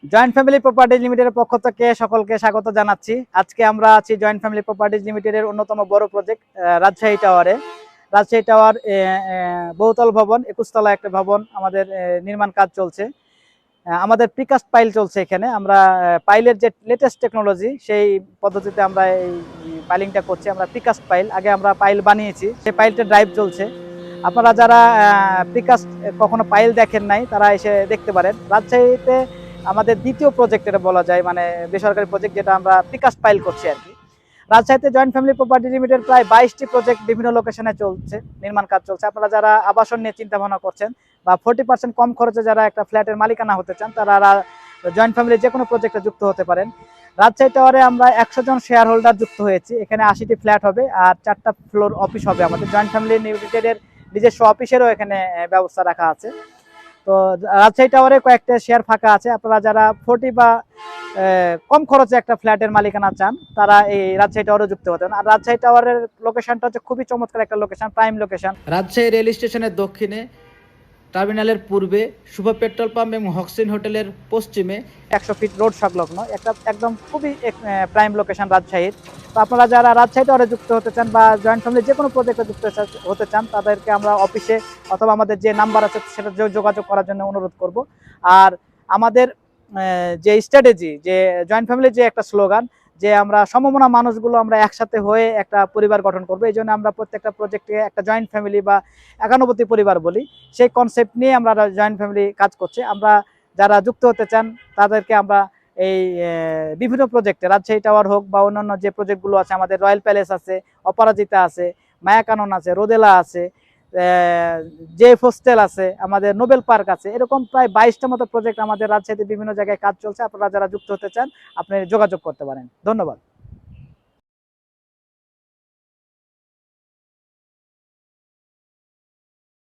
Joint family properties লিমিটেডের পক্ষ থেকে সকলকে স্বাগত জানাচ্ছি। আজকে আমরা আছি জয়েন্ট ফ্যামিলি প্রপার্টিজ লিমিটেডের অন্যতম বড় প্রজেক্ট রাজশাহী টাওয়ারে। রাজশাহী টাওয়ার বহুতল ভবন, 21 তলা একটা ভবন, আমাদের নির্মাণ কাজ চলছে। আমাদের প্রিকাস্ট পাইল চলছে এখানে। আমরা পাইলের যে লেটেস্ট টেকনোলজি সেই পদ্ধতিতে আমরা এই পাইলিংটা করছি। আমরা প্রিকাস্ট পাইল, আগে আমরা পাইল বানিয়েছি, সেই পাইলটা ড্রাইভ চলছে। আপনারা যারা প্রিকাস্ট কখনো পাইল দেখেন নাই তারা এসে দেখতে পারেন। রাজশাহীতে আমাদের দ্বিতীয় প্রজেক্ট এটা বলা যায়, মানে বেসরকারি প্রজেক্ট যেটা আমরা প্রিকাস্ট পাইল করছি আর কি। রাজশাহীতে জয়েন্ট ফ্যামিলি প্রপার্টি লিমিটেড প্রায় 22টি প্রজেক্ট বিভিন্ন লোকেশনে চলছে, নির্মাণ কাজ চলছে। আপনারা যারা আবাসন নিয়ে চিন্তা ভাবনা করছেন বা 40% কম খরচে যারা একটা ফ্ল্যাটের মালিকানা হতে চান, তারা জয়েন্ট ফ্যামিলির যে কোনো প্রজেক্টে যুক্ত হতে পারেন। রাজশাহী টাওয়ারে আমরা 100 জন শেয়ার হোল্ডার যুক্ত হয়েছি। এখানে 80টি ফ্ল্যাট হবে আর 4টা ফ্লোর অফিস হবে। আমাদের জয়েন্ট ফ্যামিলি লিমিটেডের নিজস্ব অফিসেরও এখানে ব্যবস্থা রাখা আছে। তো রাজশাহী টাওয়ারে কয়েকটা শেয়ার ফাঁকা আছে। আপনারা যারা 40 বা কম খরচে একটা ফ্ল্যাটের মালিকানা চান, তারা এই রাজশাহী টাওয়ারে যুক্ত হতেন। আর রাজশাহী টাওয়ারের লোকেশনটা হচ্ছে খুবই চমৎকার একটা location, prime location. Rajshahi rail স্টেশনের দক্ষিণে, টার্মিনালের পূর্বে, শুভ পেট্রোল পাম্প এবং হক্সিন হোটেলের পশ্চিমে 100 ফিট রোড সংলগ্ন একটা একদম খুবই প্রাইম লোকেশন রাজশাহীর। তো আপনারা যারা রাজশাহী টাওয়ারে যুক্ত হতে চান বা জয়েন্ট ফ্যামিলি যে কোনো প্রজেক্টে যুক্ত হতে চান, তাদেরকে আমরা অফিসে অথবা আমাদের যে নাম্বার আছে সেটা যোগাযোগ করার জন্য অনুরোধ করব। আর আমাদের যে স্ট্র্যাটেজি, যে জয়েন্ট ফ্যামিলির যে একটা স্লোগান, যে আমরা সমমনা মানুষগুলো আমরা একসাথে হয়ে একটা পরিবার গঠন করবো, এই জন্য আমরা প্রত্যেকটা প্রজেক্টে একটা জয়েন্ট ফ্যামিলি বা একান্নবর্তী পরিবার বলি। সেই কনসেপ্ট নিয়ে আমরা জয়েন্ট ফ্যামিলি কাজ করছি। আমরা যারা যুক্ত হতে চান তাদেরকে আমরা এই বিভিন্ন প্রজেক্টে, রাজশাহী টাওয়ার হোক বা অন্যান্য যে প্রজেক্টগুলো আছে, আমাদের রয়্যাল প্যালেস আছে, অপরাজিতা আছে, মায়াকানন আছে, রোদেলা আছে, যে হোস্টেল আছে, আমাদের নোবেল পার্ক আছে, এরকম প্রায় 22টা মতো প্রজেক্ট আমাদের রাজশাহীতে বিভিন্ন জায়গায় কাজ চলছে। আপনারা যারা যুক্ত হতে চান আপনি যোগাযোগ করতে পারেন। ধন্যবাদ।